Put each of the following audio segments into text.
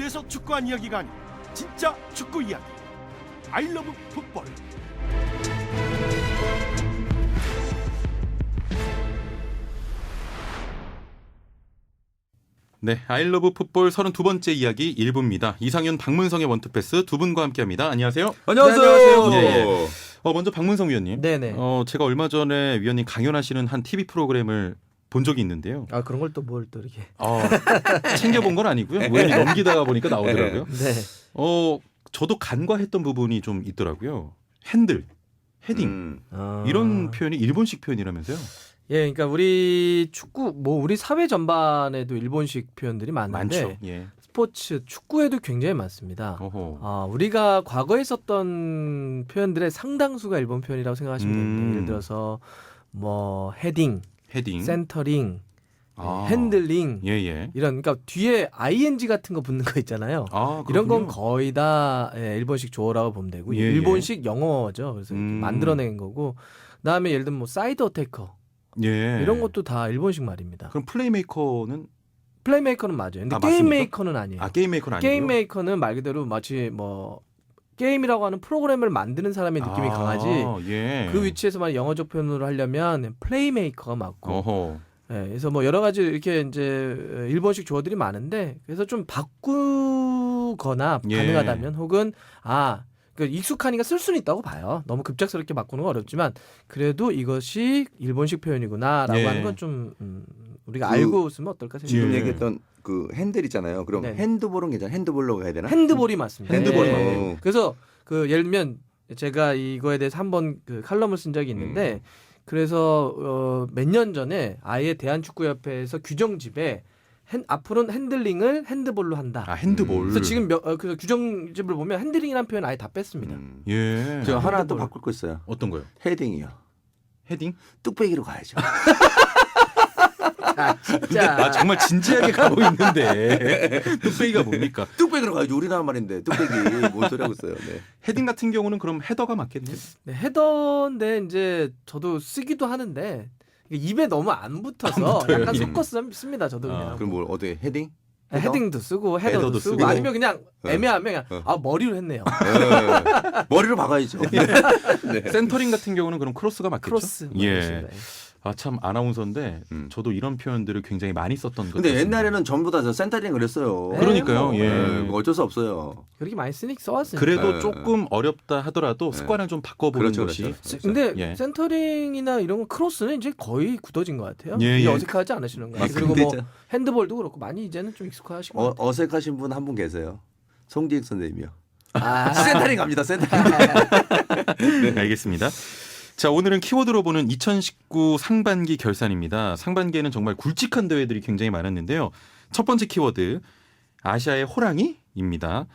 군대에서 축구한 이야기가 아닌 진짜 축구 이야기. 아이러브 풋볼. 네, 아이러브 풋볼 32번째 이야기 1부입니다. 이상윤, 박문성의 원투패스 두 분과 함께합니다. 안녕하세요. 안녕하세요. 예, 예. 먼저 박문성 위원님. 네네. 제가 얼마 전에 위원님 강연하시는 한 TV 프로그램을 본 적이 있는데요. 아 그런 걸 또 뭘 또 이렇게. 챙겨본 건 아니고요. 우연히 넘기다가 보니까 나오더라고요. 네. 저도 간과했던 부분이 좀 있더라고요. 핸들, 헤딩 이런 표현이 일본식 표현이라면서요. 예, 그러니까 우리 축구 우리 사회 전반에도 일본식 표현들이 많은데 많죠. 예. 스포츠 축구에도 굉장히 많습니다. 어허. 우리가 과거에 썼던 표현들의 상당수가 일본 표현이라고 생각하시면 됩니다. 예를 들어서 뭐 헤딩, 센터링, 핸들링 예. 이런 그러니까 뒤에 ing 같은 거 붙는 거 있잖아요. 이런 건 거의 다 일본식 조어라고 보면 되고 일본식 영어죠. 그래서 만들어낸 거고 그다음에 예를 들면 뭐 사이드 어태커 이런 것도 다 일본식 말입니다. 그럼 플레이메이커는 맞아요. 근데 게임 맞습니까? 메이커는 아니에요. 게임 메이커는 아니고요. 게임 메이커는 말 그대로 마치 뭐 게임이라고 하는 프로그램을 만드는 사람의 느낌이 강하지. 예. 그 위치에서만 영어적 표현으로 하려면 플레이메이커가 맞고. 어허. 네, 그래서 뭐 여러 가지 이렇게 이제 일본식 조어들이 많은데 그래서 좀 바꾸거나 가능하다면 혹은 그러니까 익숙하니까 쓸 수는 있다고 봐요. 너무 급작스럽게 바꾸는 건 어렵지만 그래도 이것이 일본식 표현이구나라고 하는 건 좀 우리가 알고 쓰면 어떨까 생각해요. 지금 얘기했던 그 핸들 있잖아요. 그럼 핸드볼은 괜찮아? 핸드볼로 가야 되나? 핸드볼이 맞습니다. 핸드볼이 그래서 그 예를 들면 제가 이거에 대해서 한번 그 칼럼을 쓴 적이 있는데 그래서 몇 년 전에 아예 대한축구협회에서 규정집에 앞으로는 핸들링을 핸드볼로 한다. 핸드볼. 그래서 지금 그 규정집을 보면 핸들링이라는 표현 아예 다 뺐습니다. 예. 저 하나 더 바꿀 거 있어요. 어떤 거요? 헤딩이요. 헤딩? 뚝배기로 가야죠. 진짜. 정말 진지하게 가고 있는데 뚝배기가 뭡니까? 뚝배기로 가야죠. 우리나라 말인데 뚝배기 뭔 소리 하고 있어요. 네. 헤딩 같은 경우는 그럼 헤더가 맞겠네요. 네, 헤더인데 이제 저도 쓰기도 하는데 입에 너무 안 붙어서 약간 섞어 씁니다. 저도 그냥. 그럼 뭘 어떻게 헤딩? 헤딩도 쓰고 헤더도 쓰고 쓰고. 아니면 그냥 애매하면 머리로 했네요. 머리로 박아야죠. 네. 센터링 같은 경우는 그럼 크로스가 맞겠죠? 크로스. 예. 참 아나운서인데 저도 이런 표현들을 굉장히 많이 썼던 것 근데 같습니다. 옛날에는 전부 다 센터링 그랬어요. 그러니까요. 뭐, 예. 어쩔 수 없어요. 그렇게 많이 써왔으니까. 그래도 조금 어렵다 하더라도 습관을 좀 바꿔보는 그렇죠, 것이. 그렇죠. 근데 센터링이나 이런 거 크로스는 이제 거의 굳어진 것 같아요. 예. 어색하지 않으시는가요? 그리고 뭐 핸드볼도 그렇고 많이 이제는 좀 익숙하신 것 같아요. 어색하신 분 한 분 계세요. 송지익 선생님이요. 센터링 갑니다. 센터링. 네, 알겠습니다. 자, 오늘은 키워드로 보는 2019 상반기 결산입니다. 상반기에는 정말 굵직한 대회들이 굉장히 많았는데요. 첫 번째 키워드, 아시아의 호랑이입니다.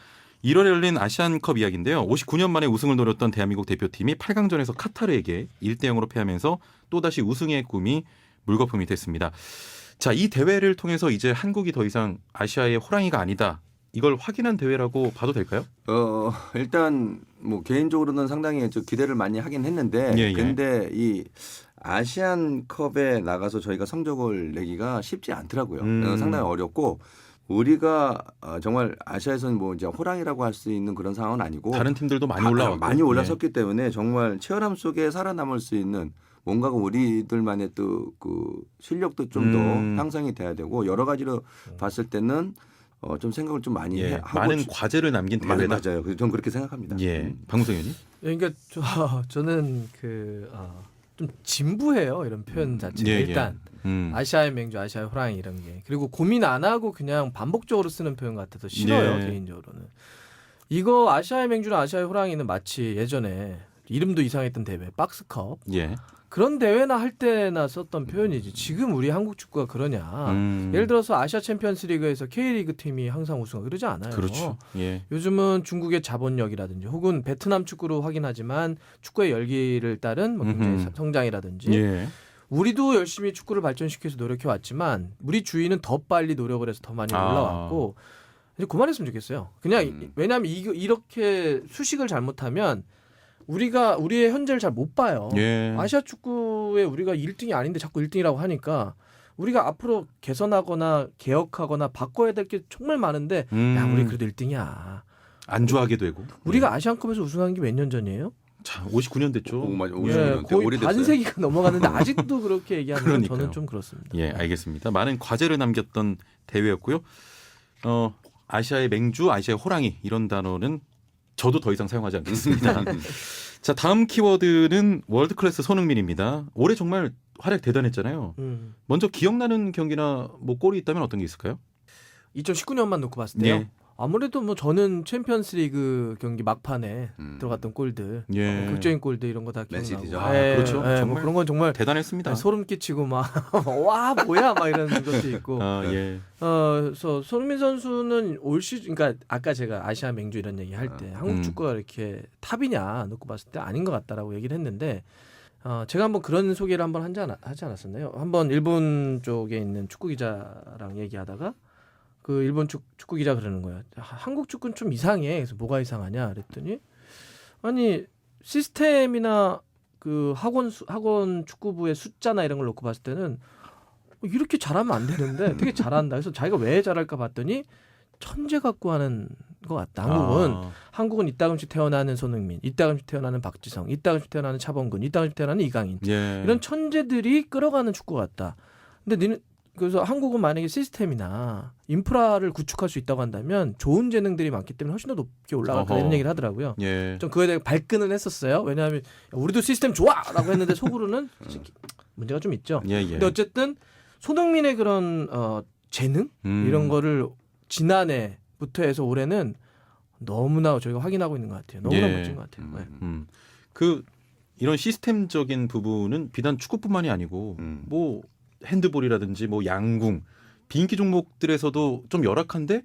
1월에 열린 아시안컵 이야기인데요. 59년 만에 우승을 노렸던 대한민국 대표팀이 8강전에서 카타르에게 1대0으로 패하면서 또다시 우승의 꿈이 물거품이 됐습니다. 자, 이 대회를 통해서 이제 한국이 더 이상 아시아의 호랑이가 아니다. 이걸 확인한 대회라고 봐도 될까요? 일단 뭐 개인적으로는 상당히 기대를 많이 하긴 했는데 근데 이 아시안컵에 나가서 저희가 성적을 내기가 쉽지 않더라고요. 상당히 어렵고 우리가 정말 아시아에서는 뭐 이제 호랑이라고 할 수 있는 그런 상황은 아니고 다른 팀들도 많이 올라왔고 많이 올라섰기 때문에 정말 치열함 속에 살아남을 수 있는 뭔가 우리들만의 또 그 실력도 좀 더 향상이 돼야 되고 여러 가지로 봤을 때는 좀 생각을 좀 많이 하고 많은 과제를 남긴 대회다. 맞아요. 저는 그렇게 생각합니다. 예, 방송 의원님. 그러니까 저는 좀 진부해요 이런 표현 자체가 일단 아시아의 맹주, 아시아의 호랑이 이런 게 그리고 고민 안 하고 그냥 반복적으로 쓰는 표현 같아서 싫어요 개인적으로는. 이거 아시아의 맹주나 아시아의 호랑이는 마치 예전에 이름도 이상했던 대회 박스컵. 그런 대회나 할 때나 썼던 표현이지 지금 우리 한국 축구가 그러냐. 예를 들어서 아시아 챔피언스 리그에서 K리그 팀이 항상 우승하고 그러지 않아요. 그렇죠. 요즘은 중국의 자본력이라든지 혹은 베트남 축구로 확인하지만 축구의 열기를 따른 뭐 굉장히 성장이라든지 우리도 열심히 축구를 발전시켜서 노력해왔지만 우리 주위는 더 빨리 노력을 해서 더 많이 올라왔고 이제 그만했으면 좋겠어요. 그냥 왜냐하면 이렇게 수식을 잘못하면 우리의 현재를 잘 못 봐요. 아시아 축구에 우리가 1등이 아닌데 자꾸 1등이라고 하니까 우리가 앞으로 개선하거나 개혁하거나 바꿔야 될 게 정말 많은데 야 우리 그래도 1등이야. 안주하게 되고. 우리가 아시안컵에서 우승한 게 몇 년 전이에요? 자, 59년 됐죠. 맞아. 예, 거의 반세기가 넘어갔는데 아직도 그렇게 얘기하는 건 저는 좀 그렇습니다. 예, 알겠습니다. 많은 과제를 남겼던 대회였고요. 아시아의 맹주, 아시아의 호랑이 이런 단어는 저도 더 이상 사용하지 않겠습니다. 자, 다음 키워드는 월드클래스 손흥민입니다. 올해 정말 활약 대단했잖아요. 먼저 기억나는 경기나 뭐 골이 있다면 어떤 게 있을까요? 2019년만 놓고 봤을 때요. 예. 아무래도 뭐 저는 챔피언스리그 경기 막판에 들어갔던 골들, 예. 극적인 골들 이런 거 다 맨시티죠. 기억나고. 그렇죠. 예, 정말 뭐 그런 건 정말 대단했습니다. 소름 끼치고 막 와 뭐야 막 이런 것도 있고. 예. 그래서 손흥민 선수는 올 시즌, 그러니까 아까 제가 아시아 맹주 이런 얘기 할 때 한국 축구가 이렇게 탑이냐 놓고 봤을 때 아닌 것 같다라고 얘기를 했는데. 제가 한번 그런 소개를 한번 하지 않았었나요? 한번 일본 쪽에 있는 축구 기자랑 얘기하다가 그 일본 축구 기자 그러는 거예요. 한국 축구는 좀 이상해. 그래서 뭐가 이상하냐 그랬더니 아니 시스템이나 그 학원 축구부의 숫자나 이런 걸 놓고 봤을 때는 이렇게 잘하면 안 되는데 되게 잘한다. 그래서 자기가 왜 잘할까 봤더니 천재 갖고 하는 것 같다. 한국은 이따금씩 태어나는 손흥민, 이따금씩 태어나는 박지성, 이따금씩 태어나는 차범근, 이따금씩 태어나는 이강인. 예. 이런 천재들이 끌어가는 축구 같다. 근데 그래서 한국은 만약에 시스템이나 인프라를 구축할 수 있다고 한다면 좋은 재능들이 많기 때문에 훨씬 더 높게 올라갈까 이런 얘기를 하더라고요. 예. 좀 그거에 대해 발끈은 했었어요. 왜냐하면 우리도 시스템 좋아라고 했는데 속으로는 문제가 좀 있죠. 예, 예. 근데 어쨌든 손흥민의 그런 재능 이런 거를 지난해부터 해서 올해는 너무나 저희가 확인하고 있는 것 같아요. 너무나 멋진 것 같아요. 네. 그 이런 시스템적인 부분은 비단 축구뿐만이 아니고 뭐 핸드볼이라든지 뭐 양궁, 비인기 종목들에서도 좀 열악한데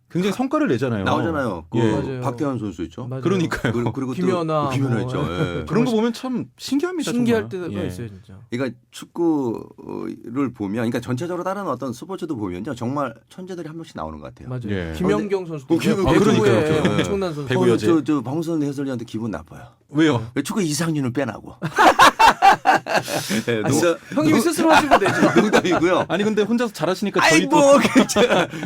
굉장히 성과를 내잖아요. 나오잖아요. 예. 박태환 선수 있죠. 맞아요. 그러니까요. 그리고 김연아, 김연아 있죠. 예. 그런 거 보면 참 신기합니다. 신기할 정말. 때가 예. 있어요, 진짜. 그러니까 축구를 보면, 그러니까 전체적으로 다른 어떤 스포츠도 보면요, 정말 천재들이 한 명씩 나오는 것 같아요. 맞아요. 예. 김연경 선수도 그러니까요. 배구에 그러니까요. 엄청난 선수. 배구 여제. 저 방송 해설위원한테 기분 나빠요. 왜요? 축구 이상윤을 빼나고. 아, 진짜 형님이 스스로 하시면 되죠. 농담이고요. 아니 근데 혼자서 잘하시니까 저희 또 아이고,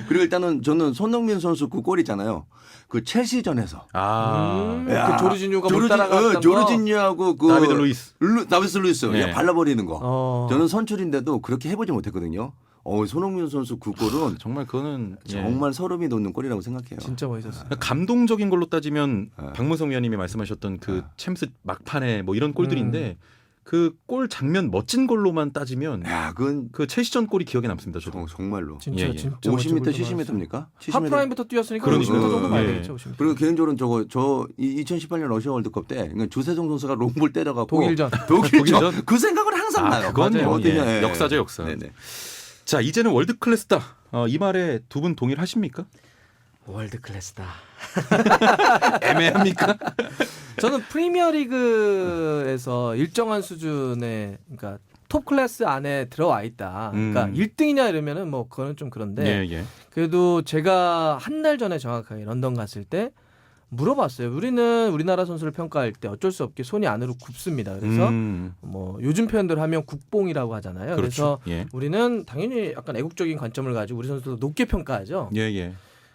그리고 일단은 저는 손흥민 선수 그 골 있잖아요. 그 첼시전에서. 그 조르지뉴가 못 따라갔던 거. 조르지뉴하고 그 다비드 루이스. 다비드 루이스 네. 발라버리는 거. 저는 선출인데도 그렇게 해보지 못했거든요. 손흥민 선수 그 골은 정말 그거는 정말 소름이 돋는 골이라고 생각해요. 진짜 멋있었어요. 감동적인 걸로 따지면 박문성 위원님이 말씀하셨던 그 챔스 막판에 뭐 이런 골들인데 그 골 장면 멋진 걸로만 따지면 그건 그 첼시전 골이 기억에 남습니다. 저도 정말로. 진짜 예, 예. 진짜 50m, 70m입니까? 하프라인부터 뛰었으니까 그러니까. 50m 정도 봐야 예. 되겠죠. 50m. 그리고 개인적으로는 저 2018년 러시아 월드컵 때 그러니까 조세종 선수가 롱볼 때려갖고 독일전. 독일전? 그 생각은 항상 나요. 그건 맞아요. 예. 역사죠, 역사. 네네. 자, 이제는 월드 클래스다. 이 말에 두 분 동일하십니까? 월드 클래스다. 애매합니까? 저는 프리미어리그에서 일정한 수준의 그러니까 톱 클래스 안에 들어와 있다. 그러니까 1등이냐 이러면은 뭐 그거는 좀 그런데 예. 그래도 제가 한 달 전에 정확하게 런던 갔을 때 물어봤어요. 우리는 우리나라 선수를 평가할 때 어쩔 수 없게 손이 안으로 굽습니다. 그래서 뭐 요즘 표현대로 하면 국뽕이라고 하잖아요. 그렇죠. 그래서 예. 우리는 당연히 약간 애국적인 관점을 가지고 우리 선수도 높게 평가하죠. 예.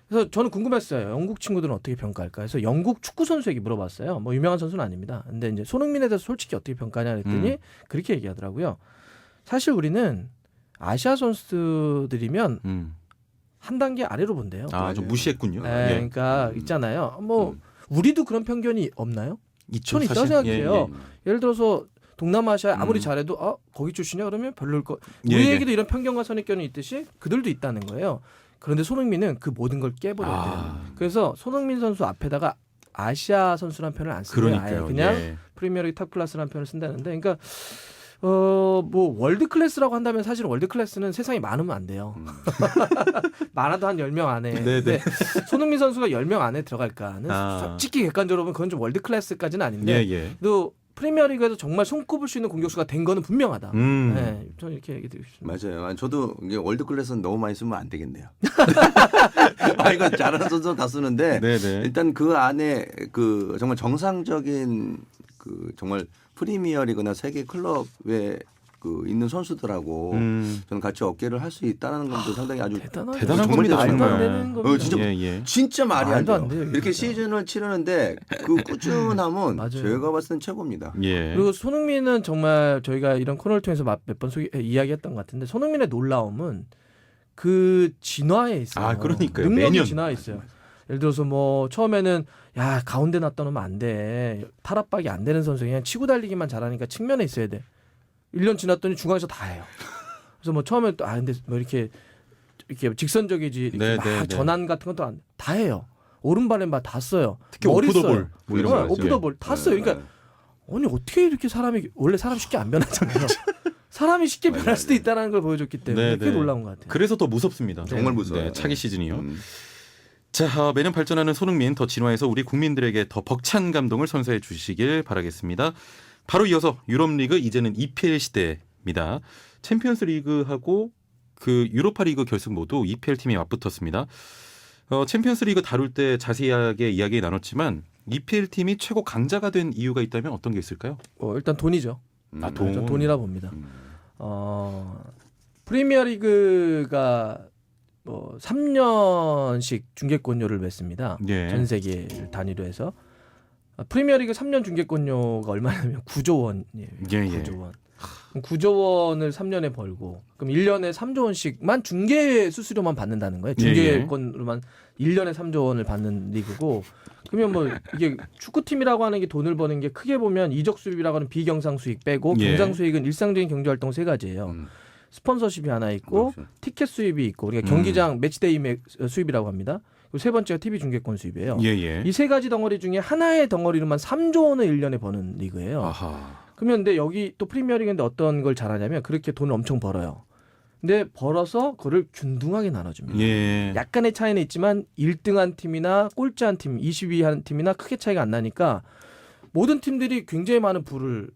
그래서 저는 궁금했어요. 영국 친구들은 어떻게 평가할까? 그래서 영국 축구 선수에게 물어봤어요. 뭐 유명한 선수는 아닙니다. 근데 이제 손흥민에 대해서 솔직히 어떻게 평가하냐 그랬더니 그렇게 얘기하더라고요. 사실 우리는 아시아 선수들이면 한 단계 아래로 본대요. 좀 무시했군요. 네, 예. 그러니까 있잖아요. 뭐 우리도 그런 편견이 없나요? 있죠, 저는 있다고 사실. 생각해요. 예를 들어서 동남아시아에 아무리 잘해도 거기 출신이야 그러면 별로일 거. 예, 우리에게도 이런 편견과 선입견이 있듯이 그들도 있다는 거예요. 그런데 손흥민은 그 모든 걸 깨버렸대요. 그래서 손흥민 선수 앞에다가 아시아 선수란 표현을 안 쓰고요. 그러니까요. 아예 그냥 예. 프리미어리그 탑 클래스라는 표현을 쓴다는데, 그러니까 뭐 월드 클래스라고 한다면 사실 월드 클래스는 세상에 많으면 안 돼요. 많아도 한 10명 안에. 근데 손흥민 선수가 10명 안에 들어갈까는 솔직히 객관적으로 보면 그건 좀 월드 클래스까지는 아닌데 예. 또 프리미어리그에서 정말 손꼽을 수 있는 공격수가 된 거는 분명하다. 네, 저는 이렇게 얘기 드리고 싶습니다. 맞아요. 저도 이게 월드 클래스는 너무 많이 쓰면 안 되겠네요. 이거 잘하는 선수 다 쓰는데 네네. 일단 그 안에 그 정말 정상적인 그 정말 프리미어리그나 세계 클럽의 있는 선수들하고 저는 같이 어깨를 할 수 있다는 것도 상당히 아주 대단한 대단한 정말 겁니다. 대단한 정말. 되는 겁니다. 진짜 진짜 말이 안 말도 안 돼요. 돼요, 이렇게 진짜. 시즌을 치르는데 그 꾸준함은 맞아요. 제가 봤을 땐 최고입니다. 예. 그리고 손흥민은 정말 저희가 이런 코너를 통해서 몇 번 이야기했던 것 같은데 손흥민의 놀라움은 그 진화에 있어요. 아, 그러니까요. 능력이 매년. 진화에 있어요. 예를 들어서 뭐 처음에는 야 가운데 놨다 놓으면 안 돼. 탈압박이 안 되는 선수 그냥 치고 달리기만 잘하니까 측면에 있어야 돼. 1년 지났더니 중앙에서 다 해요. 그래서 뭐 처음에 또 근데 뭐 이렇게 직선적이지 이렇게 네, 막 네, 네. 전환 같은 것도 다 해요. 오른발에 막 다 써요. 특히 머리 오프 더 써요. 볼 뭐 이런 거. 오프 더 볼 다 써요. 그러니까 아니 어떻게 이렇게 사람이 원래 사람 쉽게 안 변하잖아요. 사람이 쉽게 변할 수도 있다는 걸 보여줬기 때문에 네, 그게 네. 놀라운 것 같아요. 그래서 더 무섭습니다. 정말 무서워요. 네, 차기 시즌이요. 자, 매년 발전하는 손흥민 더 진화해서 우리 국민들에게 더 벅찬 감동을 선사해 주시길 바라겠습니다. 바로 이어서 유럽리그 이제는 EPL 시대입니다. 챔피언스 리그하고 그 유로파 리그 결승 모두 EPL 팀이 맞붙었습니다. 챔피언스 리그 다룰 때 자세하게 이야기 나눴지만 EPL 팀이 최고 강자가 된 이유가 있다면 어떤 게 있을까요? 일단 돈이죠. 아, 돈. 전 돈이라 봅니다. 프리미어리그가 뭐 3년씩 중계권료를 맺습니다. 예. 전 세계 단위로 해서 프리미어리그 3년 중계권료가 얼마냐면 9조 원이에요. 예, 예. 9조 원. 그럼 9조 원을 3년에 벌고 그럼 1년에 3조 원씩만 중계 수수료만 받는다는 거예요. 중계권으로만 1년에 3조 원을 받는 리그고 그러면 뭐 이게 축구팀이라고 하는 게 돈을 버는 게 크게 보면 이적 수입이라고 하는 비경상 수익 빼고 예. 경상 수익은 일상적인 경제 활동 세 가지예요. 스폰서십이 하나 있고 그렇죠. 티켓 수입이 있고 그러니까 경기장 매치데이 수입이라고 합니다. 그리고 세 번째가 TV 중계권 수입이에요. 예, 예. 이 세 가지 덩어리 중에 하나의 덩어리로만 3조 원을 1년에 버는 리그예요. 아하. 그러면 근데 여기 또 프리미어리그인데 어떤 걸 잘하냐면 그렇게 돈을 엄청 벌어요. 근데 벌어서 그걸 균등하게 나눠줍니다. 예. 약간의 차이는 있지만 1등한 팀이나 꼴찌한 팀, 20위한 팀이나 크게 차이가 안 나니까 모든 팀들이 굉장히 많은 부를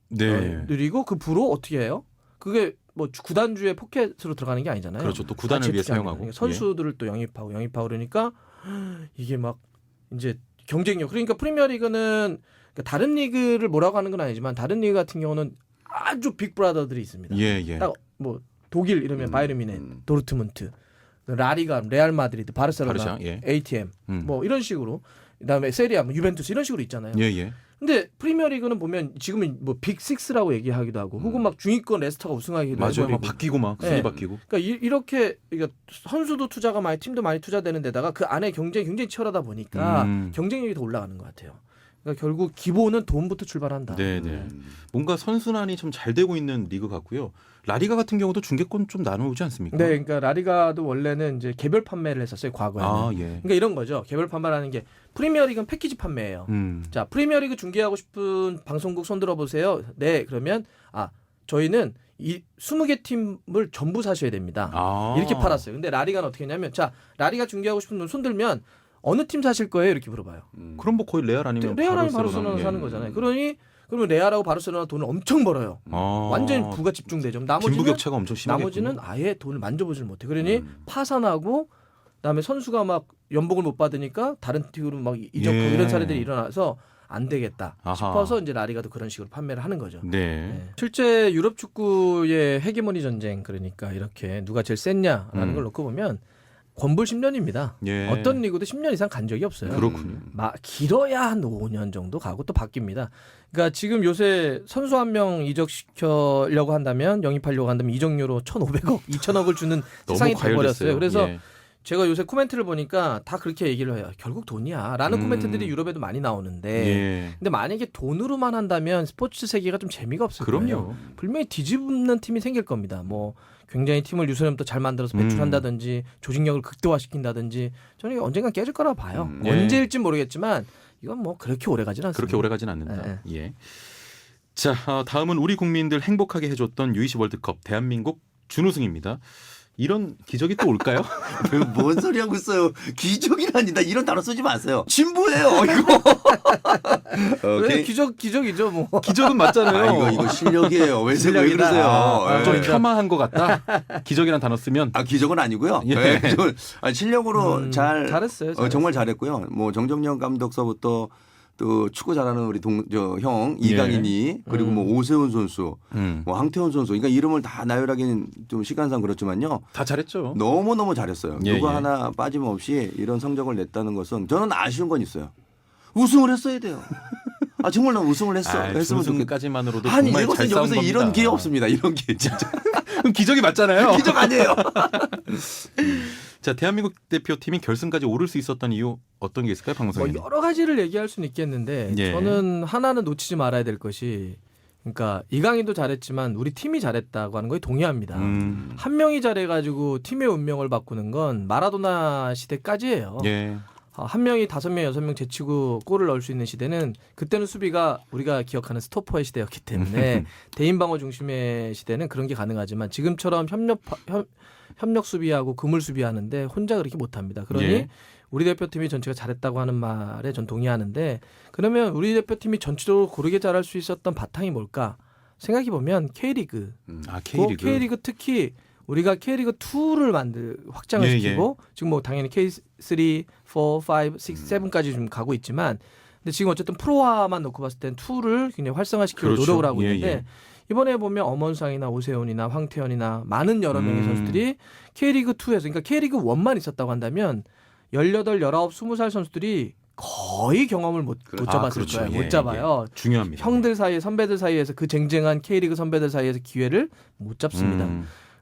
네. 누리고 그 부로 어떻게 해요? 그게 뭐 구단주의 포켓으로 들어가는 게 아니잖아요. 그렇죠. 또 구단을 다 위해 재테크하는 사용하고. 거니까 선수들을 또 영입하고 그러니까 이게 막 이제 경쟁력. 그러니까 프리미어리그는 그러니까 다른 리그를 뭐라고 하는 건 아니지만 다른 리그 같은 경우는 아주 빅브라더들이 있습니다. 예, 예. 딱 뭐 독일 이러면 바이에른 뮌헨, 도르트문트, 라리가, 레알 마드리드, 바르셀로나, 바르샤, 예. ATM 뭐 이런 식으로 그다음에 세리아, 뭐 유벤투스 이런 식으로 있잖아요. 예, 예. 근데 프리미어리그는 보면 지금은 뭐 빅6라고 얘기하기도 하고 혹은 막 중위권 레스터가 우승하기도 맞아요. 하고 막 바뀌고 막 순위 네. 바뀌고. 그러니까 이렇게 그러니까 선수도 투자가 많이 팀도 많이 투자되는 데다가 그 안에 경쟁이 굉장히 치열하다 보니까 경쟁력이 더 올라가는 것 같아요. 그러니까 결국 기본은 돈부터 출발한다. 네, 네. 뭔가 선순환이 좀 잘 되고 있는 리그 같고요. 라리가 같은 경우도 중계권 좀 나누지 않습니까? 네, 그러니까 라리가도 원래는 이제 개별 판매를 했었어요 과거에는. 아, 예. 그러니까 이런 거죠. 개별 판매라는 게 프리미어리그는 패키지 판매예요. 자, 프리미어리그 중계하고 싶은 방송국 손들어 보세요. 네, 그러면 저희는 이 20개 팀을 전부 사셔야 됩니다. 이렇게 팔았어요. 근데 라리가는 어떻게 했냐면 자, 라리가 중계하고 싶은 분 손들면 어느 팀 사실 거예요? 이렇게 물어봐요. 그럼 뭐 거의 레알 아니면 레알 아니면 바르셀로나 예. 사는 거잖아요. 그러면 레알하고 바르셀로나 돈을 엄청 벌어요. 완전히 부가 집중되죠. 빈부격차가 엄청 심하겠군요. 나머지는 아예 돈을 만져보질 못해. 그러니 파산하고 그다음에 선수가 막 연봉을 못 받으니까 다른 팀으로 막 이적하고 예. 이런 사례들이 일어나서 안 되겠다 아하. 싶어서 이제 라리가도 그런 식으로 판매를 하는 거죠. 네. 네. 실제 유럽 축구의 헤게모니 전쟁 그러니까 이렇게 누가 제일 셌냐라는 걸 놓고 보면 권불 10년입니다. 예. 어떤 리그도 10년 이상 간 적이 없어요. 그렇군요. 길어야 한 5년 정도 가고 또 바뀝니다. 그러니까 지금 요새 선수 한 명 이적시키려고 한다면 영입하려고 한다면 이적료로 1,500억, 2,000억을 주는 세상이 돼버렸어요. 그래서 예. 제가 요새 코멘트를 보니까 다 그렇게 얘기를 해요. 결국 돈이야. 라는 코멘트들이 유럽에도 많이 나오는데 예. 근데 만약에 돈으로만 한다면 스포츠 세계가 좀 재미가 없을 그럼요. 거예요. 분명히 뒤집는 팀이 생길 겁니다. 뭐 굉장히 팀을 유소년부터 잘 만들어서 배출한다든지 조직력을 극대화시킨다든지 저는 이게 언젠간 깨질 거라 봐요. 예. 언제일지 모르겠지만 이건 뭐 그렇게 오래 가진 않습니다. 그렇게 오래 가진 않는다. 예. 자, 다음은 우리 국민들 행복하게 해줬던 U20 월드컵 대한민국 준우승입니다. 이런 기적이 또 올까요? 뭔 소리 하고 있어요. 기적이라니. 나 이런 단어 쓰지 마세요. 진부해요. 이거. 왜 기적이죠 뭐. 기적은 맞잖아요. 이거 실력이에요. 왜 그러세요? 좀 폄하한 것 같다. 기적이란 단어 쓰면. 기적은 아니고요. 예. 네, 실력으로 잘했어요. 정말 잘했고요. 뭐 정정영 감독서부터 또 축구 잘하는 우리 형 이강인이 그리고 뭐 오세훈 선수, 뭐 황태훈 선수, 그러니까 이름을 다 나열하기는 좀 시간상 그렇지만요. 다 잘했죠. 너무 잘했어요. 누구 하나 빠짐없이 이런 성적을 냈다는 것은 저는 아쉬운 건 있어요. 우승을 했어야 돼요. 아 정말 난 우승을 했으면 좋겠다. 우승까지만으로도 아니 정말 잘 싸운 여기서 겁니다. 이런 기회 없습니다. 이런 기회 진짜 그럼 기적이 맞잖아요. 기적 아니에요. 자, 대한민국 대표팀이 결승까지 오를 수 있었던 이유 어떤 게 있을까요, 방송에? 뭐 여러 가지를 얘기할 수는 있겠는데 저는 하나는 놓치지 말아야 될 것이, 그러니까 이강인도 잘했지만 우리 팀이 잘했다고 하는 거에 동의합니다. 한 명이 잘해가지고 팀의 운명을 바꾸는 건 마라도나 시대까지예요. 한 명이 5명, 6명 제치고 골을 넣을 수 있는 시대는, 그때는 수비가 우리가 기억하는 스토퍼의 시대였기 때문에 대인 방어 중심의 시대는 그런 게 가능하지만 지금처럼 협력 수비하고 그물 수비하는데 혼자 그렇게 못합니다. 그러니 우리 대표팀이 전체가 잘했다고 하는 말에 전 동의하는데, 그러면 우리 대표팀이 전체적으로 고르게 잘할 수 있었던 바탕이 뭘까 생각해보면 K리그. K리그 특히 우리가 K리그 2를 확장을 시키고 지금 뭐 당연히 K3, 4, 5, 6, 7까지 좀 가고 있지만, 근데 지금 어쨌든 프로화만 놓고 봤을 땐 2를 굉장히 활성화시키려 노력을 하고 있는데 이번에 보면 엄원상이나 오세훈이나 황태현이나 많은 여러 명의 선수들이 K리그 2에서, 그러니까 K리그 1만 있었다고 한다면 18, 19, 20살 선수들이 거의 경험을 못 잡았을 거예요. 못 잡아요. 중요합니다. 형들 사이에, 선배들 사이에서 그 쟁쟁한 K리그 선배들 사이에서 기회를 못 잡습니다.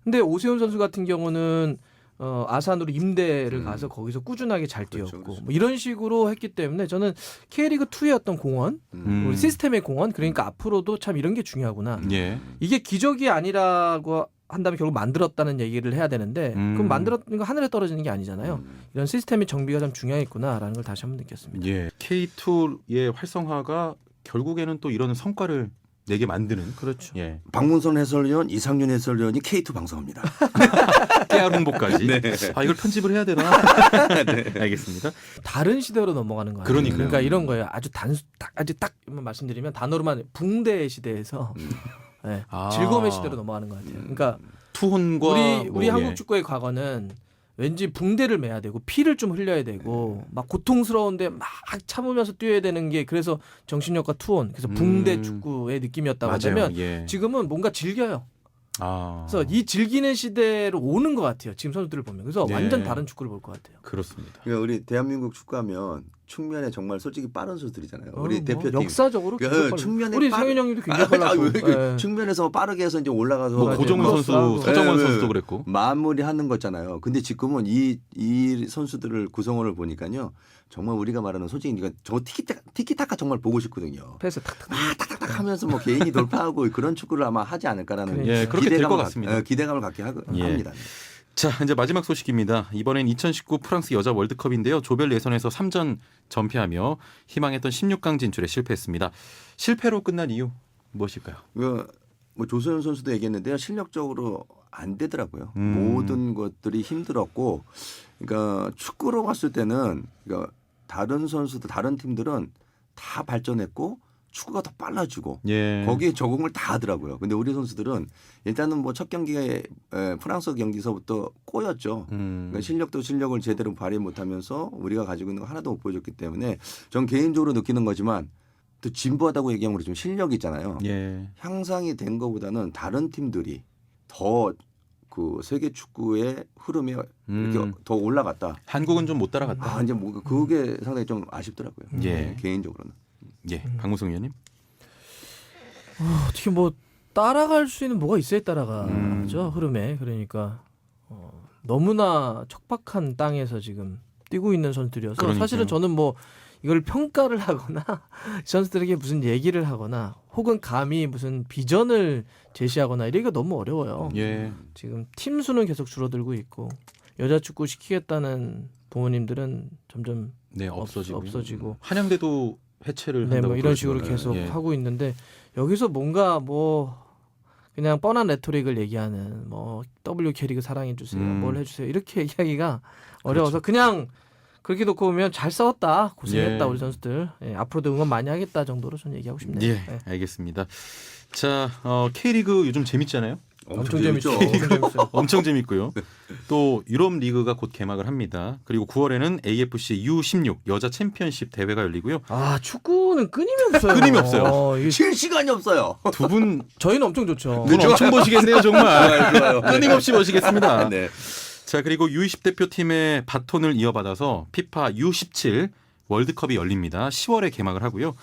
근데 오세훈 선수 같은 경우는 아산으로 임대를 가서 거기서 꾸준하게 잘 뛰었고 뭐 이런 식으로 했기 때문에 저는 K리그 2의 어떤 공헌, 우리 시스템의 공헌, 그러니까 앞으로도 참 이런 게 중요하구나. 이게 기적이 아니라고 한다면 결국 만들었다는 얘기를 해야 되는데 그럼 만들었는 거 하늘에 떨어지는 게 아니잖아요. 이런 시스템의 정비가 참 중요했구나라는 걸 다시 한번 느꼈습니다. K2의 활성화가 결국에는 또 이런 성과를 내게 만드는. 그렇죠. 박문선 해설위원, 이상윤 해설위원이 K2 방송합니다. 깨알 홍보까지. 이걸 편집을 해야 되나? 알겠습니다. 다른 시대로 넘어가는 거 아니에요? 그러니까 이런 거예요. 아주 딱 말씀드리면 단어로만 붕대 시대에서 즐거움의 시대로 넘어가는 것 같아요. 그러니까 투혼과 우리 한국 축구의 과거는 왠지 붕대를 매야 되고 피를 좀 흘려야 되고 막 고통스러운데 막 참으면서 뛰어야 되는 게, 그래서 정신력과 투혼, 그래서 붕대 축구의 느낌이었다고 한다면 지금은 뭔가 즐겨요. 그래서 이 즐기는 시대로 오는 것 같아요. 지금 선수들을 보면. 그래서 완전 다른 축구를 볼 것 같아요. 그렇습니다. 그러니까 우리 대한민국 축구하면 측면에 정말 솔직히 빠른 선수들이잖아요. 우리 대표팀. 역사적으로 측면에 우리 상윤 형님도 굉장히 빨랐고 측면에서 빠르게 해서 이제 올라가서 고정훈 선수, 서정원 선수도 그랬고 마무리하는 거잖아요. 근데 지금은 이 선수들을 구성원을 보니까요, 정말 우리가 말하는 솔직히 그러니까 저 티키타카 정말 보고 싶거든요. 패스 탁탁 탁탁탁 하면서 뭐 개인이 돌파하고 그런 축구를 아마 하지 않을까라는 그렇게 될 것 같습니다. 기대감을 갖게 합니다. 자, 이제 마지막 소식입니다. 이번엔 2019 프랑스 여자 월드컵인데요. 조별 예선에서 3전 전패하며 희망했던 16강 진출에 실패했습니다. 실패로 끝난 이유 무엇일까요? 뭐 조소연 선수도 얘기했는데요. 실력적으로 안 되더라고요. 모든 것들이 힘들었고, 그러니까 축구로 봤을 때는 그러니까 다른 선수들, 다른 팀들은 다 발전했고 축구가 더 빨라지고 거기에 적응을 다 하더라고요. 근데 우리 선수들은 일단은 뭐 첫 경기에 프랑스 경기서부터 꼬였죠. 그러니까 실력도 실력을 제대로 발휘 못하면서 우리가 가지고 있는 거 하나도 못 보여줬기 때문에 전 개인적으로 느끼는 거지만, 또 진부하다고 얘기하면 그렇지만 실력이 있잖아요. 향상이 된 것보다는 다른 팀들이 더 그 세계 축구의 흐름에 이렇게 더 올라갔다. 한국은 좀 못 따라갔다. 이제 뭐 그게 상당히 좀 아쉽더라고요. 개인적으로는. 박무성 의원님. 어떻게 뭐 따라갈 수 있는 뭐가 있어야 따라가죠, 흐름에. 그러니까 너무나 척박한 땅에서 지금 뛰고 있는 선수들이어서 사실은 저는 뭐 이걸 평가를 하거나 선수들에게 무슨 얘기를 하거나 혹은 감히 무슨 비전을 제시하거나 이러기가 너무 어려워요. 지금 팀 수는 계속 줄어들고 있고 여자 축구 시키겠다는 부모님들은 점점 없어지고 한양대도 해체를 한다고 뭐 이런 식으로 계속 하고 있는데, 여기서 뭔가 뭐 그냥 뻔한 레토릭을 얘기하는 뭐 WK리그 사랑해 주세요, 뭘 해주세요 이렇게 얘기하기가 어려워서 그냥 그렇게 놓고 보면 잘 싸웠다, 고생했다 우리 선수들, 앞으로도 응원 많이 하겠다 정도로 저는 얘기하고 싶네요. 알겠습니다. 자, K리그 요즘 재밌잖아요. 엄청 재밌죠. 엄청 재밌어요. 엄청 재밌고요. 또 유럽 리그가 곧 개막을 합니다. 그리고 9월에는 AFC U16 여자 챔피언십 대회가 열리고요. 아 축구는 끊임이 없어요. 끊임이 없어요. 쉴 시간이 없어요. 두 분 저희는 엄청 좋죠. 돈 엄청 버시겠네요, 정말. 좋아요. 끊임없이 버시겠습니다. 네. 자, 그리고 U20 대표팀의 바톤을 이어받아서 피파 U17 월드컵이 열립니다. 10월에 개막을 하고요.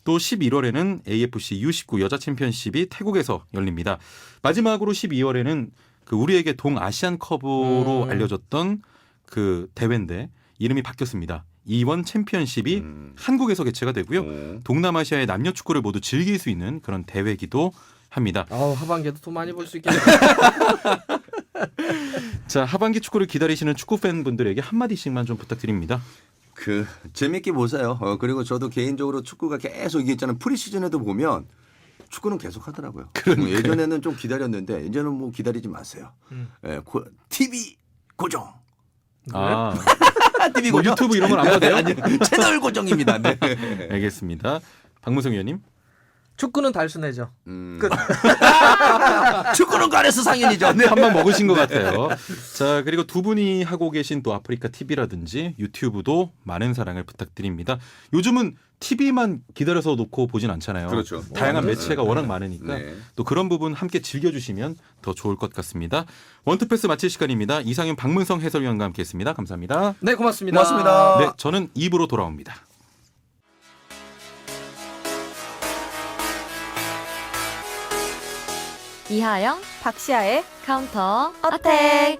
또 11월에는 AFC U19 여자 챔피언십이 태국에서 열립니다. 마지막으로 12월에는 그 우리에게 동아시안컵으로 알려졌던 그 대회인데 이름이 바뀌었습니다. 이번 챔피언십이 한국에서 개최가 되고요. 동남아시아의 남녀 축구를 모두 즐길 수 있는 그런 대회이기도 합니다. 하반기에도 돈 많이 벌 수 있겠네요. 자, 하반기 축구를 기다리시는 축구 팬분들에게 한마디씩만 좀 부탁드립니다. 재밌게 보세요. 그리고 저도 개인적으로 축구가 계속 이게 있잖아요. 프리시즌에도 보면 축구는 계속 하더라고요. 예전에는 좀 기다렸는데 이제는 뭐 기다리지 마세요. TV 고정. 아, TV 뭐 고정. 유튜브 이런 건 안 봐도 돼요? 아니요. 채널 고정입니다. 네. 알겠습니다. 박문성 의원님. 축구는 달순해죠. 끝. 축구는 가레스 상인이죠. 네. 한 번 먹으신 것 같아요. 자, 그리고 두 분이 하고 계신 또 아프리카 TV라든지 유튜브도 많은 사랑을 부탁드립니다. 요즘은 TV만 기다려서 놓고 보진 않잖아요. 그렇죠. 다양한 매체가 워낙 많으니까 네. 또 그런 부분 함께 즐겨주시면 더 좋을 것 같습니다. 원투패스 마칠 시간입니다. 이상윤 박문성 해설위원과 함께했습니다. 감사합니다. 네, 고맙습니다. 고맙습니다. 네, 저는 2부로 돌아옵니다. 이하영, 박시아의 카운터 어택.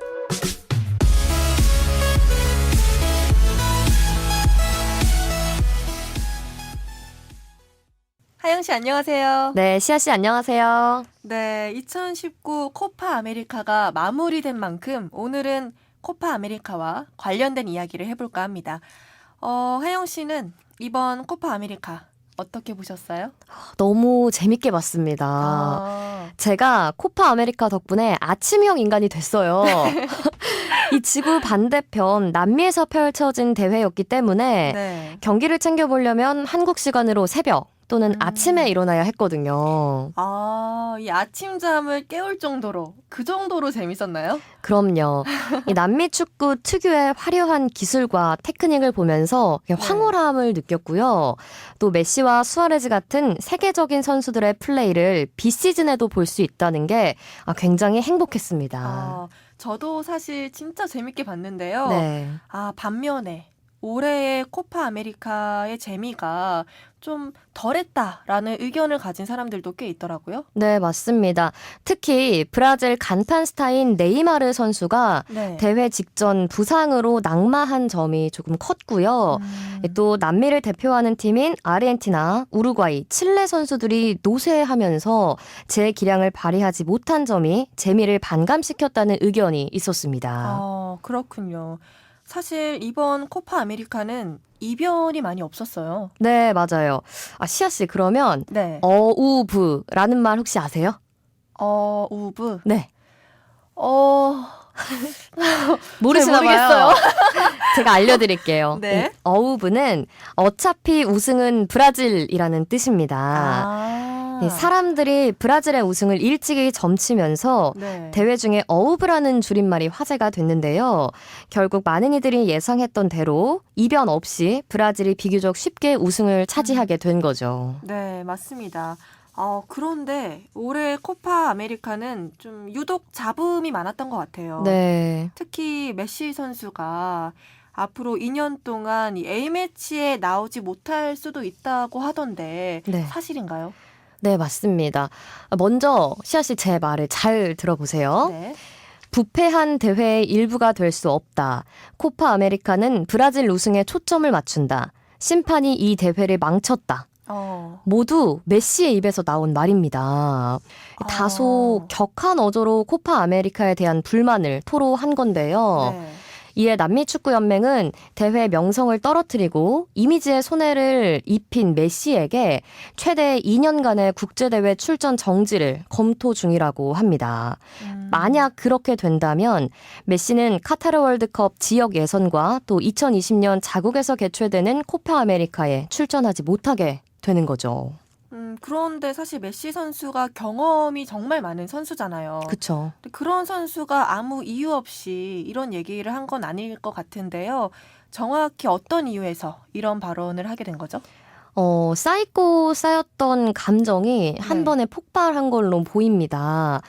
하영 씨 안녕하세요. 네, 시아 씨 안녕하세요. 네, 2019 코파 아메리카가 마무리된 만큼 오늘은 코파 아메리카와 관련된 이야기를 해볼까 합니다. 하영 씨는 이번 코파 아메리카 어떻게 보셨어요? 너무 재밌게 봤습니다. 제가 코파 아메리카 덕분에 아침형 인간이 됐어요. 이 지구 반대편 남미에서 펼쳐진 대회였기 때문에 네. 경기를 챙겨보려면 한국 시간으로 새벽 또는 아침에 일어나야 했거든요. 이 아침잠을 깨울 정도로 그 정도로 재밌었나요? 그럼요. 이 남미 축구 특유의 화려한 기술과 테크닉을 보면서 황홀함을 느꼈고요. 또 메시와 수아레즈 같은 세계적인 선수들의 플레이를 비시즌에도 볼 수 있다는 게 굉장히 행복했습니다. 저도 사실 진짜 재밌게 봤는데요. 네. 반면에 올해의 코파 아메리카의 재미가 좀 덜했다라는 의견을 가진 사람들도 꽤 있더라고요. 네, 맞습니다. 특히 브라질 간판 스타인 네이마르 선수가 네. 대회 직전 부상으로 낙마한 점이 조금 컸고요. 또 남미를 대표하는 팀인 아르헨티나, 우루과이, 칠레 선수들이 노쇠하면서 제 기량을 발휘하지 못한 점이 재미를 반감시켰다는 의견이 있었습니다. 그렇군요. 사실 이번 코파 아메리카는 이변이 많이 없었어요. 네, 맞아요. 시아 씨, 그러면 네. 어우브라는 말 혹시 아세요? 우브. 네. 잘 모르시나 모르겠어요. 봐요. 제가 알려드릴게요. 네. 이 어우브는 어차피 우승은 브라질이라는 뜻입니다. 이 사람들이 브라질의 우승을 일찍이 점치면서 네. 대회 중에 어우브라는 줄임말이 화제가 됐는데요. 결국 많은 이들이 예상했던 대로 이변 없이 브라질이 비교적 쉽게 우승을 차지하게 된 거죠. 네, 맞습니다. 그런데 올해 코파 아메리카는 좀 유독 잡음이 많았던 것 같아요. 네. 특히 메시 선수가 앞으로 2년 동안 이 A매치에 나오지 못할 수도 있다고 하던데 네. 사실인가요? 네, 맞습니다. 먼저 시아 씨 제 말을 잘 들어보세요. 네. 부패한 대회의 일부가 될 수 없다. 코파 아메리카는 브라질 우승에 초점을 맞춘다. 심판이 이 대회를 망쳤다. 모두 메시의 입에서 나온 말입니다. 다소 격한 어조로 코파 아메리카에 대한 불만을 토로한 건데요. 네. 이에 남미 축구 연맹은 대회 명성을 떨어뜨리고 이미지에 손해를 입힌 메시에게 최대 2년간의 국제대회 출전 정지를 검토 중이라고 합니다. 만약 그렇게 된다면 메시는 카타르 월드컵 지역 예선과 또 2020년 자국에서 개최되는 코파 아메리카에 출전하지 못하게 되는 거죠. 그런데 사실 메시 선수가 경험이 정말 많은 선수잖아요. 그렇죠. 그런 선수가 아무 이유 없이 이런 얘기를 한 건 아닐 것 같은데요. 정확히 어떤 이유에서 이런 발언을 하게 된 거죠? 쌓이고 쌓였던 감정이 한 번에 폭발한 걸로 보입니다.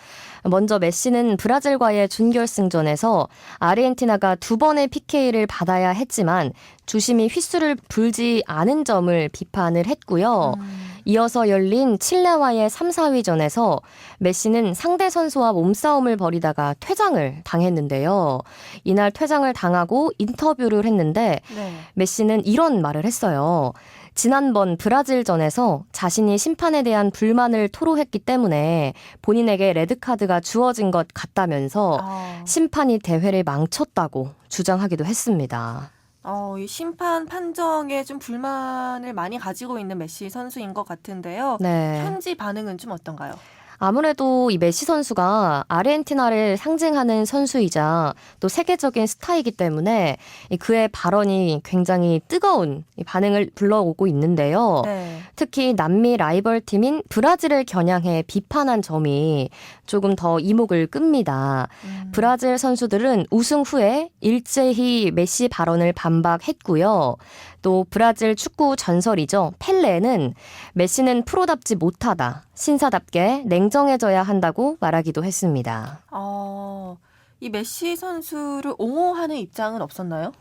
먼저 메시는 브라질과의 준결승전에서 아르헨티나가 2번의 PK를 받아야 했지만 주심이 휘슬을 불지 않은 점을 비판을 했고요. 이어서 열린 칠레와의 3, 4위전에서 메시는 상대 선수와 몸싸움을 벌이다가 퇴장을 당했는데요. 이날 퇴장을 당하고 인터뷰를 했는데 메시는 이런 말을 했어요. 지난번 브라질전에서 자신이 심판에 대한 불만을 토로했기 때문에 본인에게 레드카드가 주어진 것 같다면서 심판이 대회를 망쳤다고 주장하기도 했습니다. 이 심판 판정에 좀 불만을 많이 가지고 있는 메시 선수인 것 같은데요. 네. 현지 반응은 좀 어떤가요? 아무래도 이 메시 선수가 아르헨티나를 상징하는 선수이자 또 세계적인 스타이기 때문에 그의 발언이 굉장히 뜨거운 반응을 불러오고 있는데요. 특히 남미 라이벌 팀인 브라질을 겨냥해 비판한 점이 조금 더 이목을 끕니다. 브라질 선수들은 우승 후에 일제히 메시 발언을 반박했고요. 또 브라질 축구 전설이죠. 펠레는 메시는 프로답지 못하다. 신사답게 냉정해져야 한다고 말하기도 했습니다. 이 메시 선수를 옹호하는 입장은 없었나요?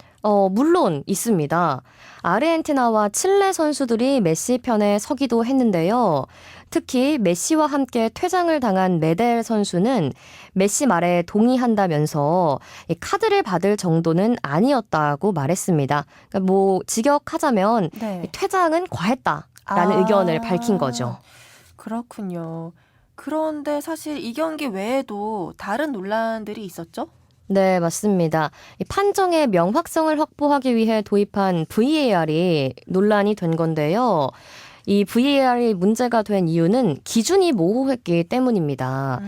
물론 있습니다. 아르헨티나와 칠레 선수들이 메시 편에 서기도 했는데요. 특히 메시와 함께 퇴장을 당한 메델 선수는 메시 말에 동의한다면서 카드를 받을 정도는 아니었다고 말했습니다. 그러니까 직역하자면 퇴장은 과했다라는 의견을 밝힌 거죠. 그렇군요. 그런데 사실 이 경기 외에도 다른 논란들이 있었죠? 네, 맞습니다. 이 판정의 명확성을 확보하기 위해 도입한 VAR이 논란이 된 건데요. 이 VAR이 문제가 된 이유는 기준이 모호했기 때문입니다.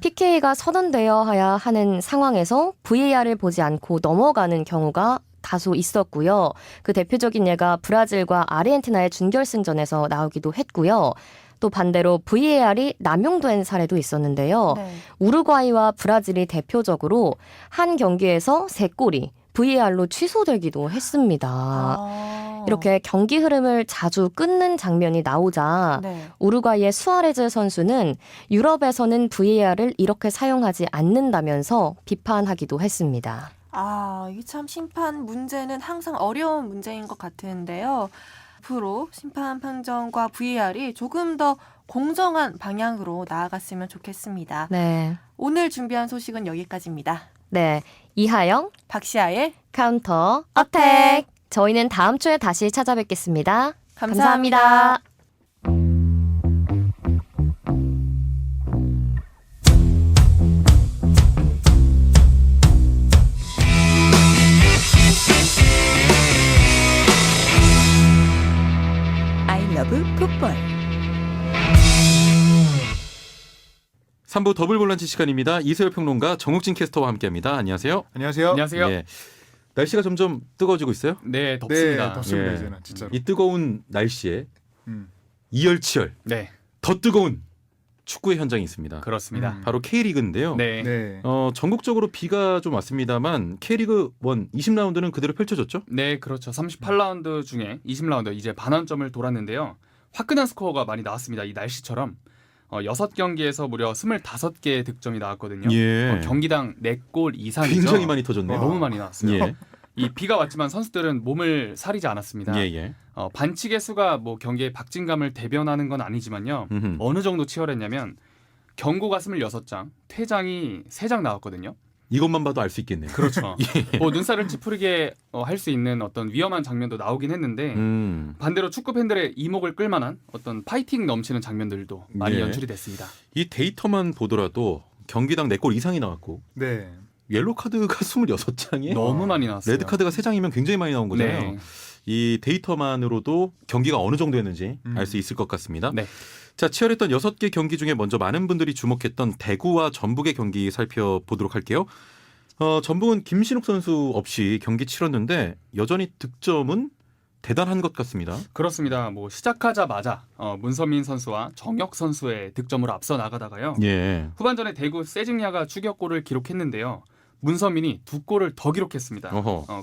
PK가 선언되어야 하는 상황에서 VAR을 보지 않고 넘어가는 경우가 다소 있었고요. 그 대표적인 예가 브라질과 아르헨티나의 준결승전에서 나오기도 했고요. 또 반대로 VAR이 남용된 사례도 있었는데요. 우루과이와 브라질이 대표적으로 한 경기에서 3골이 VAR로 취소되기도 했습니다. 이렇게 경기 흐름을 자주 끊는 장면이 나오자 우루과이의 수아레즈 선수는 유럽에서는 VAR을 이렇게 사용하지 않는다면서 비판하기도 했습니다. 이게 참 심판 문제는 항상 어려운 문제인 것 같은데요. 앞으로 심판 판정과 VAR이 조금 더 공정한 방향으로 나아갔으면 좋겠습니다. 네. 오늘 준비한 소식은 여기까지입니다. 네, 이하영, 박시아의 카운터 어택. 저희는 다음 주에 다시 찾아뵙겠습니다. 감사합니다. 러브 풋볼 3부 더블 볼란치 시간입니다. 이세열 평론가 정욱진 캐스터와 함께합니다. 안녕하세요. 안녕하세요. 안녕하세요. 네. 날씨가 점점 뜨거워지고 있어요? 네, 덥습니다. 네, 덥습니다. 이제는 진짜로. 이 뜨거운 날씨에 이열치열 네, 더 뜨거운 축구의 현장이 있습니다. 그렇습니다. 바로 K리그인데요. 네. 전국적으로 비가 좀 왔습니다만 K리그 1 20라운드는 그대로 펼쳐졌죠? 네, 그렇죠. 38라운드 중에 20라운드 이제 반환점을 돌았는데요. 화끈한 스코어가 많이 나왔습니다. 이 날씨처럼 6경기에서 무려 25개의 득점이 나왔거든요. 예. 경기당 4골 이상이죠. 굉장히 많이 터졌네요. 너무 많이 나왔어요. 예. 이 비가 왔지만 선수들은 몸을 사리지 않았습니다. 예. 반칙의 수가 경기의 박진감을 대변하는 건 아니지만요. 어느 정도 치열했냐면 경고가 26장, 퇴장이 3장 나왔거든요. 이것만 봐도 알 수 있겠네요. 그렇죠. 예. 눈살을 찌푸리게 할 수 있는 어떤 위험한 장면도 나오긴 했는데 반대로 축구 팬들의 이목을 끌만한 어떤 파이팅 넘치는 장면들도 많이 연출이 됐습니다. 이 데이터만 보더라도 경기당 4골 이상이 나왔고 네. 옐로 카드가 26장에 너무 많이 나왔어요. 레드 카드가 3장이면 굉장히 많이 나온 거잖아요. 네. 이 데이터만으로도 경기가 어느 정도였는지 알 수 있을 것 같습니다. 네. 자, 치열했던 6개 경기 중에 먼저 많은 분들이 주목했던 대구와 전북의 경기 살펴보도록 할게요. 전북은 김신욱 선수 없이 경기 치렀는데 여전히 득점은 대단한 것 같습니다. 그렇습니다. 뭐 시작하자마자 문선민 선수와 정혁 선수의 득점으로 앞서 나가다가요. 예. 후반전에 대구 세징야가 추격골을 기록했는데요. 문선민이 2골을 더 기록했습니다.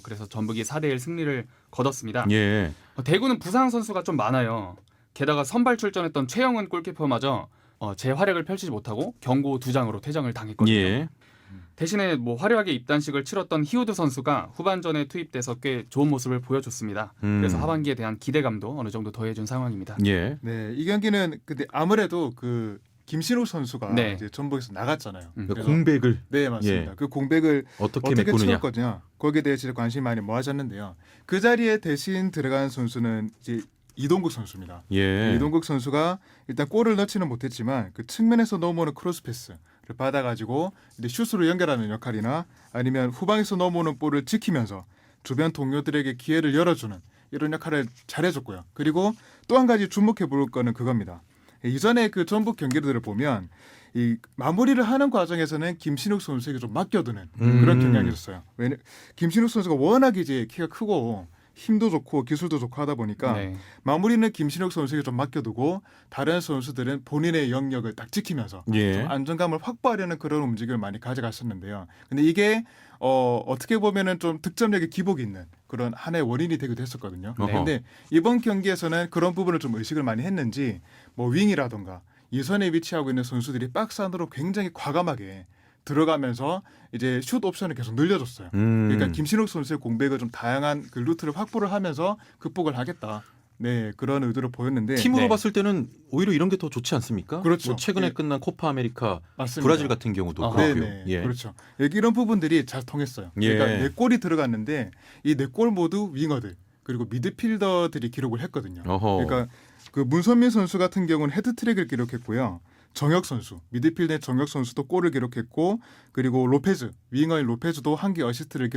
그래서 전북이 4대1 승리를 거뒀습니다. 예. 대구는 부상 선수가 좀 많아요. 게다가 선발 출전했던 최영은 골키퍼마저 재활약을 펼치지 못하고 경고 2장으로 퇴장을 당했거든요. 예. 대신에 뭐 화려하게 입단식을 치렀던 히우드 선수가 후반전에 투입돼서 꽤 좋은 모습을 보여줬습니다. 그래서 하반기에 대한 기대감도 어느 정도 더해준 상황입니다. 예. 네, 이 경기는 근데 아무래도 그 김신욱 선수가 네. 이제 전북에서 나갔잖아요. 그러니까 공백을 네, 맞습니다. 예. 그 공백을 어떻게 어떻게 메꾸느냐. 채울 거냐 거기에 대해 진짜 관심이 많이 모아졌는데요. 그 자리에 대신 들어간 선수는 이제 이동국 선수입니다. 예. 이동국 선수가 일단 골을 넣지는 못했지만 그 측면에서 넘어오는 크로스 패스를 받아가지고 이제 슛으로 연결하는 역할이나 아니면 후방에서 넘어오는 볼을 지키면서 주변 동료들에게 기회를 열어주는 이런 역할을 잘해줬고요. 그리고 또 한 가지 주목해 볼 거는 그겁니다. 이전에 그 전북 경기들을 보면 이 마무리를 하는 과정에서는 김신욱 선수에게 좀 맡겨두는 그런 경향이 있었어요. 왜냐 김신욱 선수가 워낙 이제 키가 크고 힘도 좋고 기술도 좋고 하다 보니까 네. 마무리는 김신욱 선수에게 좀 맡겨두고 다른 선수들은 본인의 영역을 딱 지키면서 예. 좀 안정감을 확보하려는 그런 움직임을 많이 가져갔었는데요. 근데 이게 어떻게 보면은 좀 득점력에 기복이 있는 그런 하나의 원인이 되기도 했었거든요. 어허. 근데 이번 경기에서는 그런 부분을 좀 의식을 많이 했는지 뭐 윙이라던가 이선에 위치하고 있는 선수들이 박스 안으로 굉장히 과감하게 들어가면서 이제 슛 옵션을 계속 늘려줬어요. 그러니까 김신욱 선수의 공백을 좀 다양한 그 루트를 확보를 하면서 극복을 하겠다. 네, 그런 의도를 보였는데 팀으로 네. 봤을 때는 오히려 이런 게 더 좋지 않습니까? 그렇죠. 뭐 최근에 예. 끝난 코파 아메리카 맞습니다. 브라질 같은 경우도 아하. 그렇고요. 네네. 예. 그렇죠. 여기 이런 부분들이 잘 통했어요. 예. 그러니까 4골이 들어갔는데 이 4골 모두 윙어들 그리고 미드필더들이 기록을 했거든요. 어허. 그러니까 그 문선민 선수 같은 경우는 헤드트릭을 기록했고요. 정혁 선수, 미드필더의 정혁 선수도 골을 기록했고 그리고 로페즈, 윙어인 로페즈도 한 개 어시스트를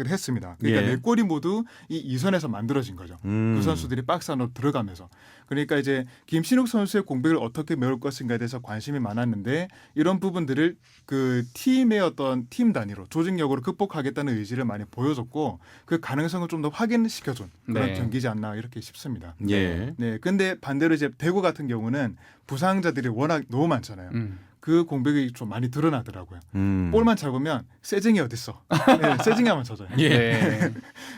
했습니다. 그러니까 예. 4골이 모두 이 이선에서 만들어진 거죠. 그 선수들이 박스 안으로 들어가면서. 그러니까 이제 김신욱 선수의 공백을 어떻게 메울 것인가에 대해서 관심이 많았는데 이런 부분들을 그 팀의 어떤 팀 단위로 조직력으로 극복하겠다는 의지를 많이 보여줬고 그 가능성을 좀 더 확인시켜준 그런 네. 경기지 않나 이렇게 싶습니다. 예. 네, 근데 반대로 이제 대구 같은 경우는 부상자들이 워낙 너무 많잖아요. 그 공백이 좀 많이 드러나더라고요. 볼만 잡으면 세징이 어딨어? 네, 세징야만 찾아요. 예. 네.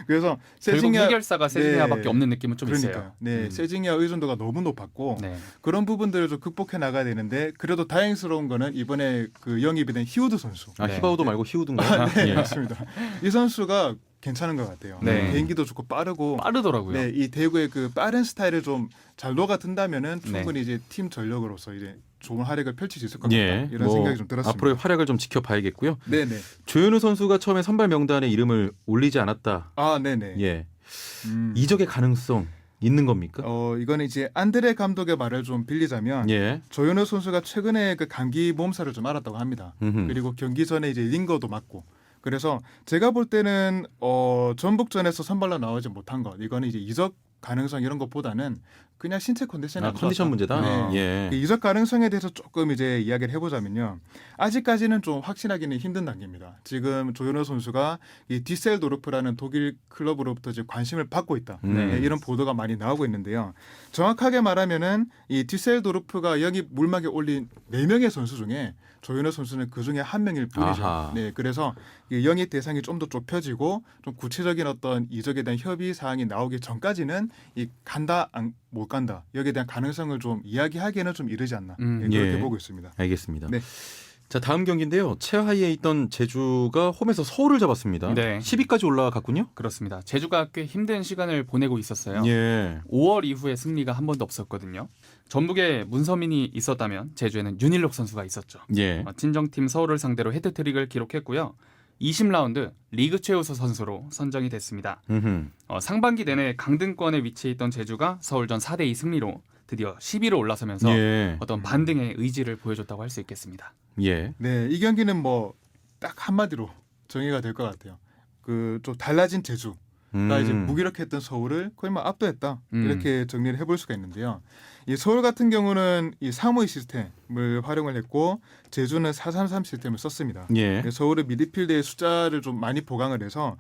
그래서 결국 세징야 해결사가 세징야밖에 없는 느낌은 좀 그러니까요. 있어요. 네, 세징야 의존도가 너무 높았고 네. 그런 부분들을 좀 극복해 나가야 되는데 그래도 다행스러운 거는 이번에 그 영입이 된 히우드 선수. 아, 네. 히바우도 말고 히우드인가요? 네, 예. 맞습니다. 이 선수가 괜찮은 것 같아요. 네. 개인기도 좋고 빠르고. 빠르더라고요. 네, 이 대구의 그 빠른 스타일을 좀 잘 녹아든다면은 충분히 네. 이제 팀 전력으로서 이제 좋은 활약을 펼칠 수 있을 것 같다. 예. 이런 생각이 좀 들었습니다. 앞으로의 활약을 좀 지켜봐야겠고요. 네네. 조현우 선수가 처음에 선발 명단에 이름을 올리지 않았다. 아, 네네. 예. 음. 이적의 가능성 있는 겁니까? 이거는 이제 안드레 감독의 말을 좀 빌리자면 예. 조현우 선수가 최근에 그 감기 몸살을 좀 앓았다고 합니다. 음흠. 그리고 경기 전에 이제 링거도 맞고. 그래서 제가 볼 때는 전북전에서 선발로 나오지 못한 것 이거는 이제 이적 가능성 이런 것보다는 그냥 신체 컨디션이 안 컨디션 좋았다. 문제다. 네. 예. 그 이적 가능성에 대해서 조금 이제 이야기를 해보자면요. 아직까지는 좀 확신하기는 힘든 단계입니다. 지금 조현우 선수가 이 디셀도르프라는 독일 클럽으로부터 이제 관심을 받고 있다. 네, 이런 보도가 많이 나오고 있는데요. 정확하게 말하면은 이 디셀도르프가 영입 물막에 올린 4명의 선수 중에 조현우 선수는 그 중에 한 명일 뿐이죠. 아하. 네, 그래서 이 영입 대상이 좀 더 좁혀지고 좀 구체적인 어떤 이적에 대한 협의 사항이 나오기 전까지는 이 간다 못 간다 여기에 대한 가능성을 좀 이야기하기에는 좀 이르지 않나 네, 그렇게 예. 보고 있습니다. 알겠습니다. 네. 자, 다음 경기인데요. 최하위에 있던 제주가 홈에서 서울을 잡았습니다. 네. 10위까지 올라갔군요. 그렇습니다. 제주가 꽤 힘든 시간을 보내고 있었어요. 예. 5월 이후에 승리가 한 번도 없었거든요. 전북에 문서민이 있었다면 제주에는 윤일록 선수가 있었죠. 예. 친정팀 서울을 상대로 헤드트릭을 기록했고요. 20라운드 리그 최우수 선수로 선정이 됐습니다. 음흠. 상반기 내내 강등권에 위치해 있던 제주가 서울전 4대2 승리로 드디어 10위로 올라서면서 예. 어떤 반등의 의지를 보여줬다고 할 수 있겠습니다. 예. 네, 이 경기는 뭐 딱 한마디로 정의가 될 것 같아요. 그 좀 달라진 제주. 이제 무기력했던 서울을 거의 뭐 압도했다 이렇게 정리를 해볼 수가 있는데요. 이 서울 같은 경우는 이 사무의 시스템을 활용을 했고 제주는 433 시스템을 썼습니다. 예. 서울의 미드필드의 숫자를 좀 많이 보강을 해서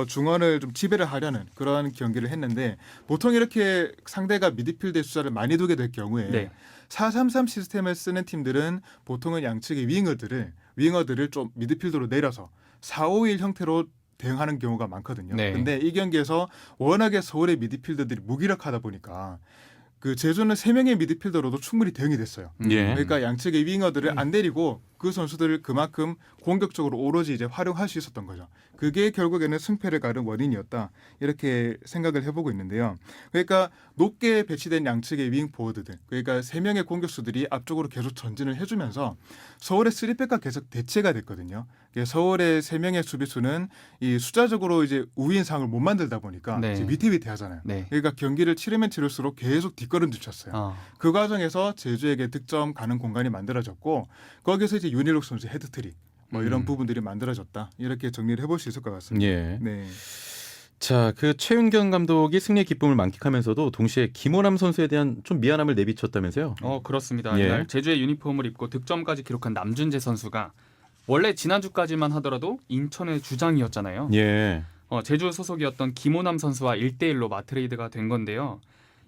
중원을 좀 지배를 하려는 그런 경기를 했는데 보통 이렇게 상대가 미드필드의 숫자를 많이 두게 될 경우에 네. 433 시스템을 쓰는 팀들은 보통은 양측의 윙어들을 좀 미드필드로 내려서 4-5-1 형태로 대응하는 경우가 많거든요. 네. 근데 이 경기에서 워낙에 서울의 미드필더들이 무기력하다 보니까 그 제주는 3명의 미드필더로도 충분히 대응이 됐어요. 예. 그러니까 양측의 윙어들을 안 내리고 그 선수들을 그만큼 공격적으로 오로지 이제 활용할 수 있었던 거죠. 그게 결국에는 승패를 가른 원인이었다. 이렇게 생각을 해보고 있는데요. 그러니까 높게 배치된 양측의 윙 포워드들, 그러니까 3명의 공격수들이 앞쪽으로 계속 전진을 해주면서 서울의 3백과 계속 대체가 됐거든요. 서울의 3명의 수비수는 이 숫자적으로 이제 우위인상을 못 만들다 보니까 네. 이제 위태위태하잖아요. 네. 그러니까 경기를 치르면 치를수록 계속 뒷걸음질 쳤어요. 그 과정에서 제주에게 득점 가는 공간이 만들어졌고 거기서 이제 윤일록 선수 헤드트릭 뭐 이런 부분들이 만들어졌다. 이렇게 정리를 해볼 수 있을 것 같습니다. 예. 네. 자, 그 최윤경 감독이 승리의 기쁨을 만끽하면서도 동시에 김호남 선수에 대한 좀 미안함을 내비쳤다면서요? 그렇습니다. 예. 이날 제주의 유니폼을 입고 득점까지 기록한 남준재 선수가 원래 지난주까지만 하더라도 인천의 주장이었잖아요. 예. 제주 소속이었던 김호남 선수와 1대1로 마트레이드가 된 건데요.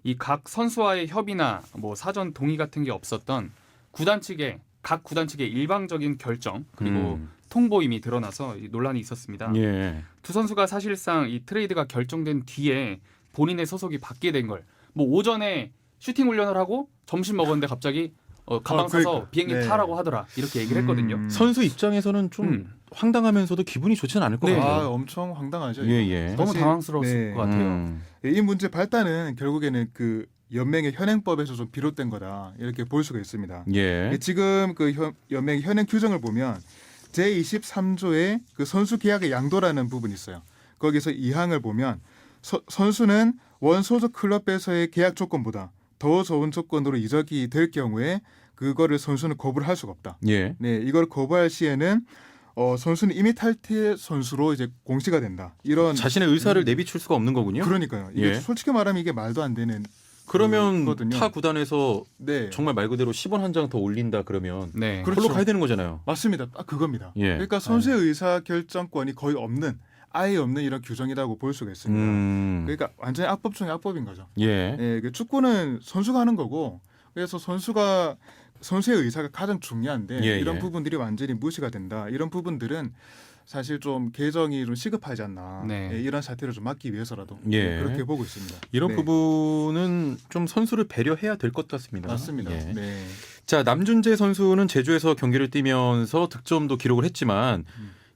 이 각 선수와의 협의나 뭐 사전 동의 같은 게 없었던 각 구단 측의 일방적인 결정 그리고 통보임이 드러나서 논란이 있었습니다. 예. 두 선수가 사실상 이 트레이드가 결정된 뒤에 본인의 소속이 바뀌게 된 걸 뭐 오전에 슈팅 훈련을 하고 점심 먹었는데 갑자기 가방 사서 그러니까. 비행기 네. 타라고 하더라 이렇게 얘기를 했거든요. 선수 입장에서는 좀 황당하면서도 기분이 좋지는 않을 것 네. 같아요. 엄청 황당하죠. 예, 예. 너무 사실, 당황스러웠을 네. 것 같아요. 이 문제 발단은 결국에는 그 연맹의 현행법에서 좀 비롯된 거다 이렇게 볼 수가 있습니다. 예. 지금 그 연맹의 현행 규정을 보면 제23조에 그 선수 계약의 양도라는 부분이 있어요. 거기서 2항을 보면 선수는 원소속 클럽에서의 계약 조건보다 더 좋은 조건으로 이적이 될 경우에 그거를 선수는 거부를 할 수가 없다. 예. 네, 이걸 거부할 시에는 선수는 이미 탈퇴 선수로 이제 공시가 된다. 이런 자신의 의사를 내비칠 수가 없는 거군요. 그러니까요. 이게 예. 솔직히 말하면 이게 말도 안 되는. 그러면 그거거든요. 타 구단에서 네, 정말 말 그대로 10원 한 장 더 올린다 그러면 네. 그렇죠. 그걸로 가야 되는 거잖아요. 맞습니다. 딱 그겁니다. 예. 그러니까 선수의 의사 결정권이 거의 아예 없는 이런 규정이라고 볼 수가 있습니다. 그러니까 완전히 악법 중에 악법인 거죠. 예. 예, 그 축구는 선수가 하는 거고 그래서 선수의 의사가 가장 중요한데 예, 이런 예. 부분들이 완전히 무시가 된다. 이런 부분들은 사실 좀 개정이 좀 시급하지 않나. 네. 예, 이런 사태를 좀 막기 위해서라도 예. 그렇게 보고 있습니다. 이런 네. 부분은 좀 선수를 배려해야 될 것 같습니다. 맞습니다. 예. 네. 자, 남준재 선수는 제주에서 경기를 뛰면서 득점도 기록을 했지만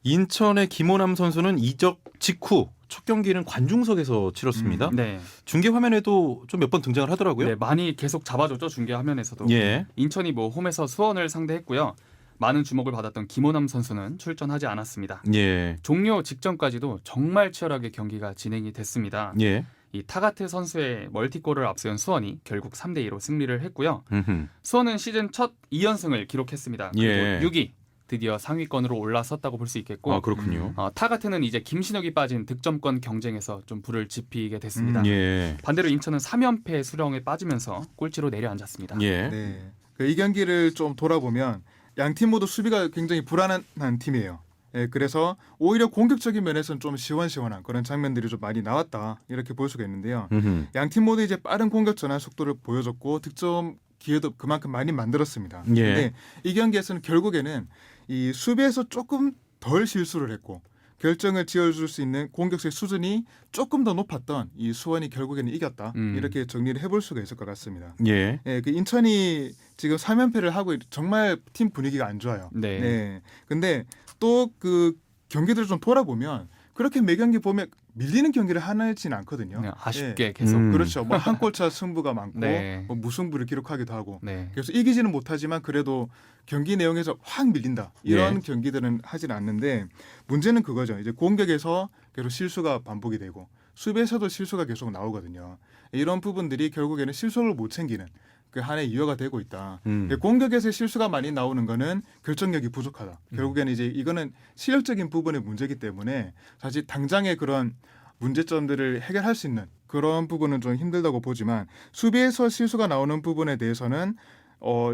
인천의 김호남 선수는 이적 직후 첫 경기는 관중석에서 치렀습니다. 네. 중계 화면에도 좀 몇 번 등장을 하더라고요. 네, 많이 계속 잡아줬죠 중계 화면에서도. 예. 인천이 뭐 홈에서 수원을 상대했고요. 많은 주목을 받았던 김호남 선수는 출전하지 않았습니다. 예. 종료 직전까지도 정말 치열하게 경기가 진행이 됐습니다. 예. 이 타가트 선수의 멀티골을 앞세운 수원이 결국 3대2로 승리를 했고요. 음흠. 수원은 시즌 첫 2연승을 기록했습니다. 예. 그리고 6위 드디어 상위권으로 올라섰다고 볼 수 있겠고 아, 그렇군요. 타가트는 이제 김신욱이 빠진 득점권 경쟁에서 좀 불을 지피게 됐습니다. 예. 반대로 인천은 3연패 수렁에 빠지면서 꼴찌로 내려앉았습니다. 예. 네. 이 경기를 좀 돌아보면 양 팀 모두 수비가 굉장히 불안한 팀이에요. 예, 그래서 오히려 공격적인 면에서는 좀 시원시원한 그런 장면들이 좀 많이 나왔다 이렇게 볼 수가 있는데요. 양 팀 모두 이제 빠른 공격 전환 속도를 보여줬고 득점 기회도 그만큼 많이 만들었습니다. 예. 근데 이 경기에서는 결국에는 이 수비에서 조금 덜 실수를 했고 결정을 지어줄 수 있는 공격수의 수준이 조금 더 높았던 이 수원이 결국에는 이겼다. 이렇게 정리를 해볼 수가 있을 것 같습니다. 예. 그 인천이 지금 3연패를 하고 정말 팀 분위기가 안 좋아요. 네. 근데 또 그 경기들을 좀 돌아보면 그렇게 매 경기 보면 밀리는 경기를 하지는 않거든요. 그냥 아쉽게 예. 계속. 그렇죠. 뭐 한 골차 승부가 많고 네. 뭐 무승부를 기록하기도 하고. 네. 그래서 이기지는 못하지만 그래도 경기 내용에서 확 밀린다. 이런 예. 경기들은 하진 않는데 문제는 그거죠. 이제 공격에서 계속 실수가 반복이 되고 수비에서도 실수가 계속 나오거든요. 이런 부분들이 결국에는 실수를 못 챙기는 그 한해 이유가 되고 있다. 공격에서 실수가 많이 나오는 거는 결정력이 부족하다. 결국에는 이제 이거는 실력적인 부분의 문제이기 때문에 사실 당장의 그런 문제점들을 해결할 수 있는 그런 부분은 좀 힘들다고 보지만 수비에서 실수가 나오는 부분에 대해서는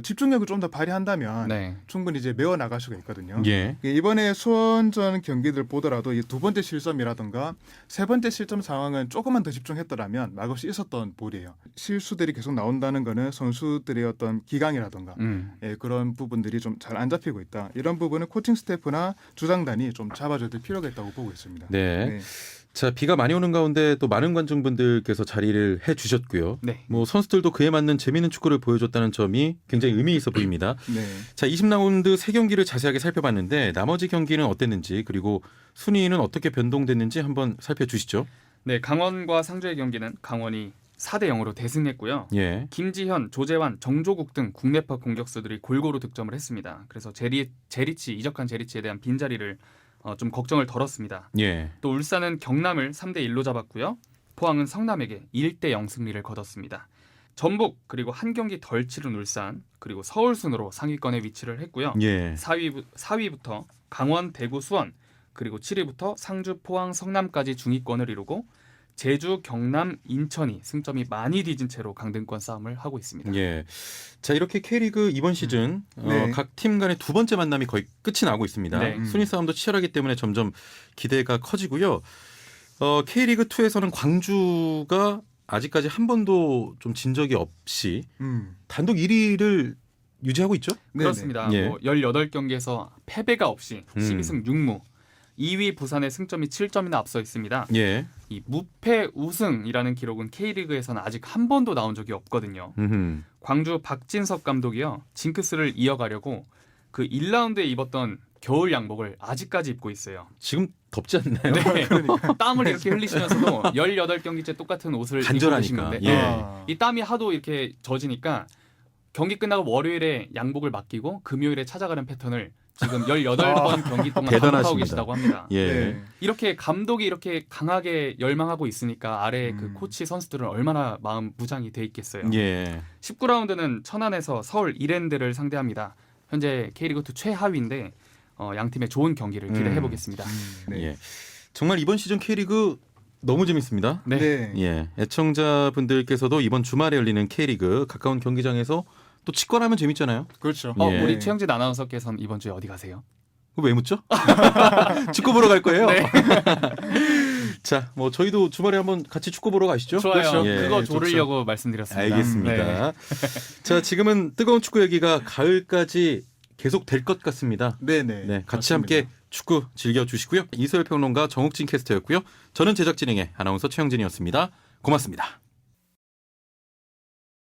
집중력을 좀 더 발휘한다면 네. 충분히 이제 메워 나갈 수가 있거든요. 예. 이번에 수원전 경기들 보더라도 이 두 번째 실점이라든가 세 번째 실점 상황은 조금만 더 집중했더라면 막을 수 있었던 볼이에요. 실수들이 계속 나온다는 거는 선수들의 어떤 기강이라든가 그런 부분들이 좀 잘 안 잡히고 있다. 이런 부분은 코칭 스태프나 주장단이 좀 잡아줘야 될 필요가 있다고 보고 있습니다. 네. 자, 비가 많이 오는 가운데 또 많은 관중분들께서 자리를 해주셨고요. 네. 뭐 선수들도 그에 맞는 재미있는 축구를 보여줬다는 점이 굉장히 의미 있어 보입니다. 네. 자, 20라운드 3경기를 자세하게 살펴봤는데 나머지 경기는 어땠는지 그리고 순위는 어떻게 변동됐는지 한번 살펴주시죠. 네, 강원과 상주의 경기는 강원이 4대 0으로 대승했고요. 예. 김지현, 조재환, 정조국 등 국내파 공격수들이 골고루 득점을 했습니다. 그래서 이적한 제리치에 대한 빈자리를 좀 걱정을 덜었습니다. 예. 또 울산은 경남을 3대 1로 잡았고요. 포항은 성남에게 1대 0 승리를 거뒀습니다. 전북 그리고 한 경기 덜 치른 울산 그리고 서울 순으로 상위권에 위치를 했고요. 예. 4위부터 강원, 대구, 수원 그리고 7위부터 상주, 포항, 성남까지 중위권을 이루고 제주, 경남, 인천이 승점이 많이 뒤진 채로 강등권 싸움을 하고 있습니다. 예. 자, 이렇게 K리그 이번 시즌 네. 각 팀 간의 두 번째 만남이 거의 끝이 나고 있습니다. 네. 순위 싸움도 치열하기 때문에 점점 기대가 커지고요. K리그 2에서는 광주가 아직까지 한 번도 좀 진 적이 없이 단독 1위를 유지하고 있죠? 그렇습니다. 예. 뭐 18경기에서 패배가 없이 12승 6무 2위 부산의 승점이 7점이나 앞서 있습니다. 예. 이 무패 우승이라는 기록은 K리그에서는 아직 한 번도 나온 적이 없거든요. 광주 박진석 감독이요. 징크스를 이어가려고 그 1라운드에 입었던 겨울 양복을 아직까지 입고 있어요. 지금 덥지 않나요? 네. 땀을 이렇게 흘리시면서도 18경기째 똑같은 옷을 간절하니까. 입고 계시는데 예. 이 땀이 하도 이렇게 젖으니까 경기 끝나고 월요일에 양복을 맡기고 금요일에 찾아가는 패턴을 지금 18번 경기 동안 반복하고 계시다고 합니다. 예. 네. 이렇게 감독이 이렇게 강하게 열망하고 있으니까 아래 그 코치 선수들은 얼마나 마음 무장이 돼 있겠어요. 예. 19라운드는 천안에서 서울 이랜드를 상대합니다. 현재 K리그2 최하위인데 양 팀의 좋은 경기를 기대해 보겠습니다. 네. 예. 정말 이번 시즌 K리그 너무 재밌습니다. 네. 네. 예. 애청자분들께서도 이번 주말에 열리는 K리그 가까운 경기장에서 또 치권하면 재밌잖아요. 그렇죠. 예. 우리 최영진 아나운서께서는 이번 주에 어디 가세요? 그거 왜 묻죠? 축구 보러 갈 거예요. 네. 자, 뭐 저희도 주말에 한번 같이 축구 보러 가시죠. 좋아요. 그렇죠? 예, 그거 좋죠. 조르려고 말씀드렸습니다. 알겠습니다. 자, 지금은 뜨거운 축구 얘기가 가을까지 계속 될 것 같습니다. 네네. 네, 같이 맞습니다. 함께 축구 즐겨주시고요. 이소열 평론가 정욱진 캐스터였고요. 저는 제작 진행의 아나운서 최영진이었습니다. 고맙습니다.